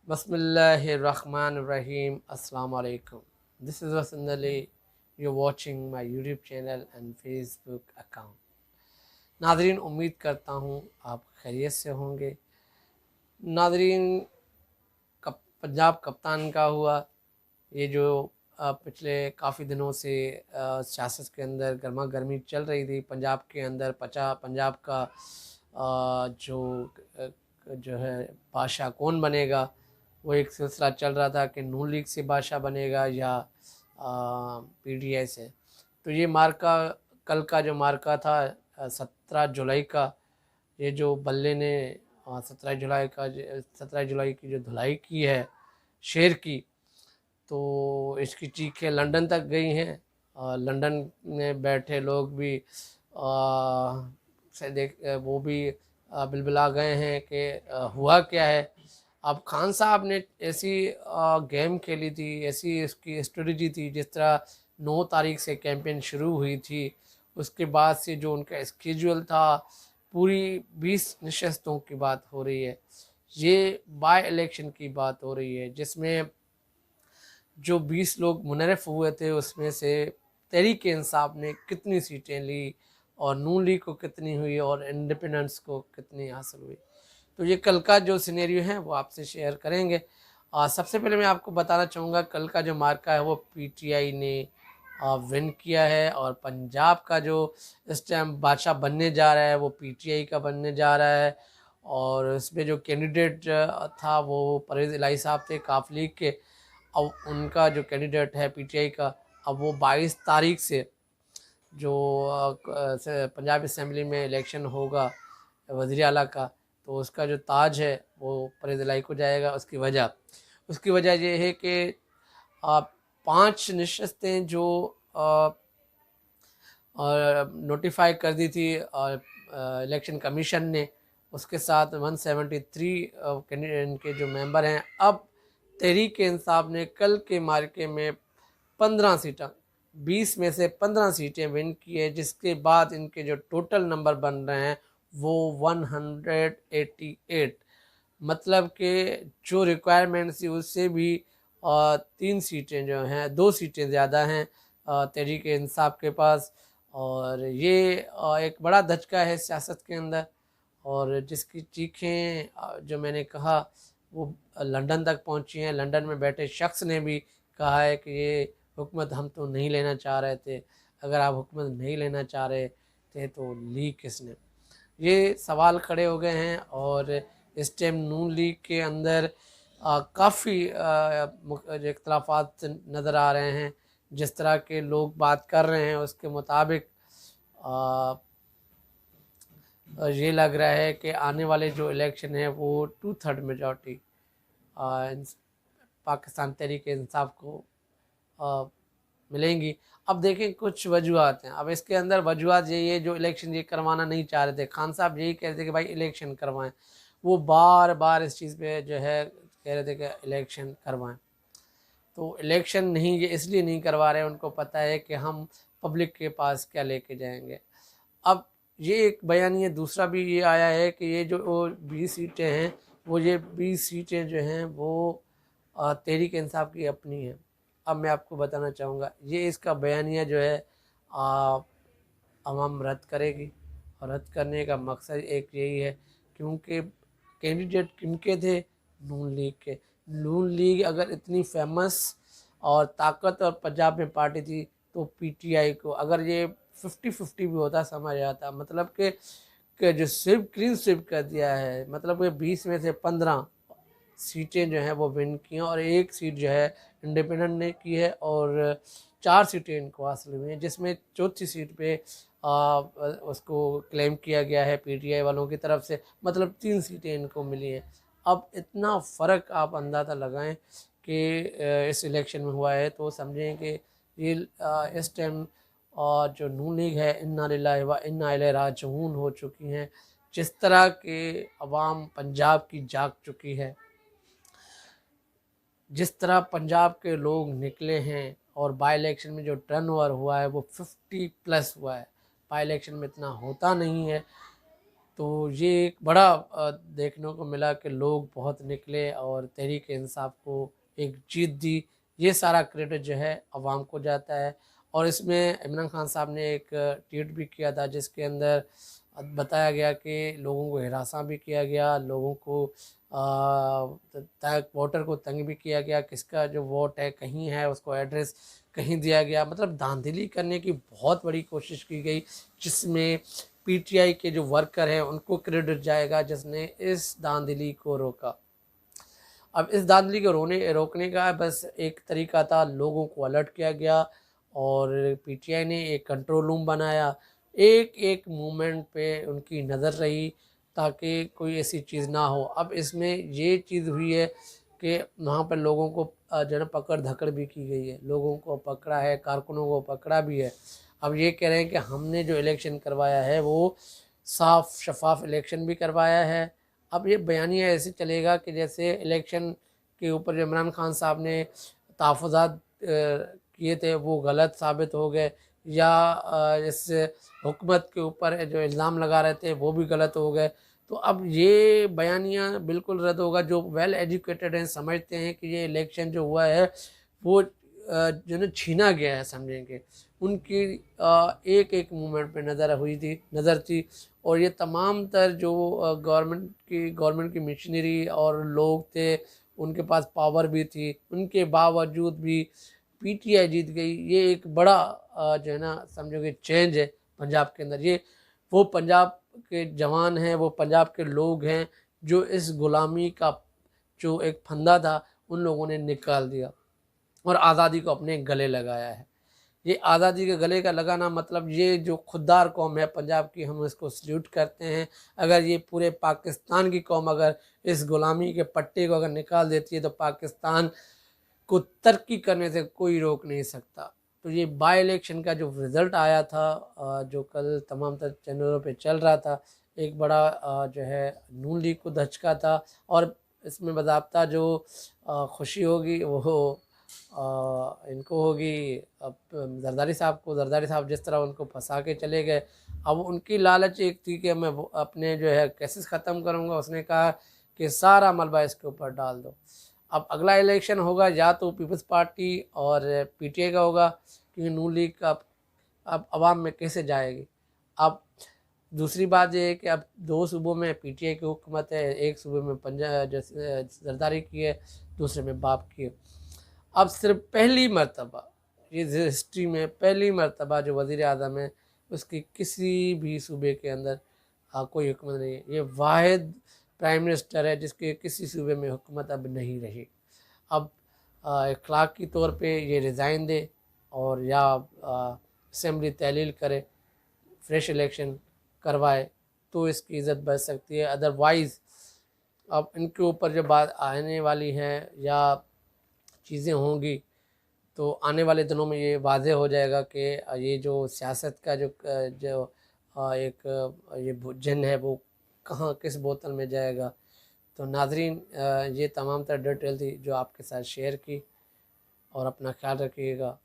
Bismillahirrahmanirrahim. Assalamu alaikum. This is Wasan Ali. You're watching my YouTube channel and Facebook account. Nadreen, उम्मीद करता हूँ आप खैरियत से होंगे। नादरीन, पंजाब कप्तान का हुआ ये जो पिछले काफ़ी दिनों से सियासत के अंदर गर्मा गर्मी चल रही थी पंजाब के अंदर। पंजाब का जो है बादशाह कौन बनेगा, वो एक सिलसिला चल रहा था कि नून लीग से बादशाह बनेगा या पीटीआई से। तो ये मार्का, कल का जो मार्का था 17 जुलाई का, ये जो बल्ले ने 17 जुलाई की जो धुलाई की है शेर की, तो इसकी चीखें लंदन तक गई हैं। लंदन में बैठे लोग भी वो भी बिलबिला गए हैं कि हुआ क्या है। अब खान साहब ने ऐसी गेम खेली थी, ऐसी इसकी स्ट्रेटजी थी, जिस तरह 9 तारीख से कैंपेन शुरू हुई थी, उसके बाद से जो उनका स्केड्यूल था, पूरी 20 नशस्तों की बात हो रही है। ये बाय इलेक्शन की बात हो रही है, जिसमें जो 20 लोग मुनरफ हुए थे उसमें से तहरीक इंसाफ ने कितनी सीटें ली और नून लीग को कितनी हुई और इंडिपेंडेंस को कितनी हासिल हुई। तो ये कल का जो सिनेरियो है वो आपसे शेयर करेंगे। सबसे पहले मैं आपको बताना चाहूँगा, कल का जो मार्का है वो पीटीआई ने विन किया है, और पंजाब का जो इस टाइम बादशाह बनने जा रहा है वो पीटीआई का बनने जा रहा है। और इसमें जो कैंडिडेट था वो परवेज़ इलाही साहब थे काफ लीग के। अब उनका जो कैंडिडेट है पीटीआई का, अब वो 22 तारीख से जो पंजाब असम्बली में इलेक्शन होगा वज़ीर आला का, तो उसका जो ताज है वो परवेज़ इलाही को जाएगा। उसकी वजह ये है कि 5 नशस्तें जो नोटिफाई कर दी थी इलेक्शन कमीशन ने, उसके साथ 173 कैंडिडेट के जो मेंबर हैं। अब तहरीक इंसाफ ने कल के मार्के में 15 सीटें, 20 में से 15 सीटें विन की है, जिसके बाद इनके जो टोटल नंबर बन रहे हैं वो 188। मतलब कि जो रिक्वायरमेंट थी उससे भी 3 सीटें जो हैं, 2 सीटें ज़्यादा हैं तहरीक इंसाफ के पास। और ये एक बड़ा धचका है सियासत के अंदर, और जिसकी चीखें जो मैंने कहा वो लंदन तक पहुंची हैं। लंदन में बैठे शख्स ने भी कहा है कि ये हुकूमत हम तो नहीं लेना चाह रहे थे, अगर आप हुकूमत नहीं लेना चाह रहे थे तो ली किसने। ये सवाल खड़े हो गए हैं, और इस टाइम नून लीग के अंदर काफ़ी इख्तलाफात नज़र आ रहे हैं। जिस तरह के लोग बात कर रहे हैं उसके मुताबिक ये लग रहा है कि आने वाले जो इलेक्शन है वो 2/3 मेजॉरिटी पाकिस्तान तहरीक इंसाफ को मिलेंगी। अब देखें, कुछ वजूहत हैं। अब इसके अंदर वजूहत ये जो इलेक्शन ये करवाना नहीं चाह रहे थे, खान साहब यही कह रहे थे कि भाई इलेक्शन करवाएं। वो बार बार इस चीज़ पे जो है कह रहे थे कि इलेक्शन करवाएं। तो इलेक्शन नहीं, ये इसलिए नहीं करवा रहे, उनको पता है कि हम पब्लिक के पास क्या लेके जाएंगे। अब ये एक बयानिया दूसरा भी ये आया है कि ये जो 20 सीटें हैं, वो ये 20 सीटें जो हैं वो तहरीक इंसाफ की अपनी हैं। अब मैं आपको बताना चाहूँगा, ये इसका बयानिया जो है अवाम रद्द करेगी, और रद्द करने का मकसद एक यही है, क्योंकि कैंडिडेट किनके थे? नून लीग के। नून लीग अगर इतनी फेमस और ताकत और पंजाब में पार्टी थी, तो पीटीआई को अगर ये 50-50 भी होता समझ आता। मतलब कि जो सिर्फ क्लीन स्वीप कर दिया है, मतलब कि 20 में से 15 सीटें जो हैं वो विन की हैं, और 1 सीट जो है इंडिपेंडेंट ने की है, और 4 सीटें इनको हासिल हुई हैं, जिसमें चौथी सीट पे उसको क्लेम किया गया है पीटीआई वालों की तरफ से। मतलब 3 सीटें इनको मिली हैं। अब इतना फ़र्क आप अंदाज़ा लगाएं कि इस इलेक्शन में हुआ है, तो समझें कि ये इस टाइम जो नून लीग है इन्ना लिल्लाहि व इन्ना इलैहि राजिऊन हो चुकी हैं। जिस तरह के अवाम पंजाब की जाग चुकी है, जिस तरह पंजाब के लोग निकले हैं, और बाई इलेक्शन में जो टर्नओवर हुआ है वो 50+ हुआ है। बाई इलेक्शन में इतना होता नहीं है। तो ये एक बड़ा देखने को मिला कि लोग बहुत निकले और तहरीक इंसाफ को एक जीत दी। ये सारा क्रेडिट जो है अवाम को जाता है। और इसमें इमरान खान साहब ने एक ट्वीट भी किया था जिसके अंदर बताया गया कि लोगों को हिरासा भी किया गया, लोगों को वोटर को तंग भी किया गया, किसका जो वोट है कहीं है उसको एड्रेस कहीं दिया गया, मतलब धांधली करने की बहुत बड़ी कोशिश की गई, जिसमें पीटीआई के जो वर्कर हैं उनको क्रेडिट जाएगा जिसने इस धांधली को रोका। अब इस धांधली को रोकने का बस एक तरीका था, लोगों को अलर्ट किया गया और पीटीआई ने एक कंट्रोल रूम बनाया। एक एक मूवमेंट पे उनकी नज़र रही ताकि कोई ऐसी चीज़ ना हो। अब इसमें ये चीज़ हुई है कि वहाँ पर लोगों को जो है पकड़ धकड़ भी की गई है, लोगों को पकड़ा है, कारकुनों को पकड़ा भी है। अब ये कह रहे हैं कि हमने जो इलेक्शन करवाया है वो साफ शफाफ इलेक्शन भी करवाया है। अब ये बयानिया ऐसे चलेगा कि जैसे इलेक्शन के ऊपर जो इमरान खान साहब ने तहफ़्फ़ुज़ात किए थे वो गलत साबित हो गए, या इस हुकूमत के ऊपर जो इल्ज़ाम लगा रहे थे वो भी गलत हो गए। तो अब ये बयानिया बिल्कुल रद्द होगा। जो वेल एजुकेटेड हैं समझते हैं कि ये इलेक्शन जो हुआ है वो जो ना छीना गया है समझेंगे, उनकी एक एक मूवमेंट पे नज़र थी। और ये तमाम तर जो गवर्नमेंट की मशीनरी और लोग थे, उनके पास पावर भी थी, उनके बावजूद भी पीटीआई जीत गई। ये एक बड़ा जो है ना समझोगे चेंज है पंजाब के अंदर। ये वो पंजाब के जवान हैं, वो पंजाब के लोग हैं जो इस गुलामी का जो एक फंदा था उन लोगों ने निकाल दिया और आज़ादी को अपने गले लगाया है। ये आज़ादी के गले का लगाना मतलब ये जो खुददार कौम है पंजाब की, हम इसको सल्यूट करते हैं। अगर ये पूरे पाकिस्तान की कौम अगर इस गुलामी के पट्टे को अगर निकाल देती है तो पाकिस्तान को तरक्की करने से कोई रोक नहीं सकता। तो ये बाई इलेक्शन का जो रिज़ल्ट आया था जो कल तमाम तर चैनलों पे चल रहा था, एक बड़ा जो है नून लीग को धचका था। और इसमें बाज़ाब्ता जो खुशी होगी वो इनको होगी, अब जरदारी साहब जिस तरह उनको फंसा के चले गए। अब उनकी लालच एक थी कि मैं अपने जो है केसेस ख़त्म करूँगा, उसने कहा कि सारा मलबा इसके ऊपर डाल दो। अब अगला इलेक्शन होगा या तो पीपल्स पार्टी और पीटीआई का होगा, क्योंकि नून लीग का अब अवाम में कैसे जाएगी। अब दूसरी बात ये है कि अब 2 सूबों में पीटीआई की हुकूमत है, एक सूबे में पंजाब जैसे जरदारी की है, दूसरे में बाप की है। अब सिर्फ पहली मर्तबा ये हिस्ट्री में पहली मर्तबा जो वज़ीर आज़म है उसकी किसी भी सूबे के अंदर कोई हुकूमत नहीं है। ये वाहिद प्राइम मिनिस्टर है जिसके किसी सूबे में हुकूमत अब नहीं रही। अब इखलाक़ी तौर पे ये रिज़ाइन दे और या असेंबली तहलील करे, फ्रेश इलेक्शन करवाए तो इसकी इज़्ज़त बढ़ सकती है। अदरवाइज़ अब इनके ऊपर जो बात आने वाली है या चीज़ें होंगी तो आने वाले दिनों में ये वाज़ेह हो जाएगा कि ये जो सियासत का एक ये जन है वो कहाँ किस बोतल में जाएगा। तो नाज़रीन, ये तमाम तर डिटेल थी जो आपके साथ शेयर की, और अपना ख्याल रखिएगा।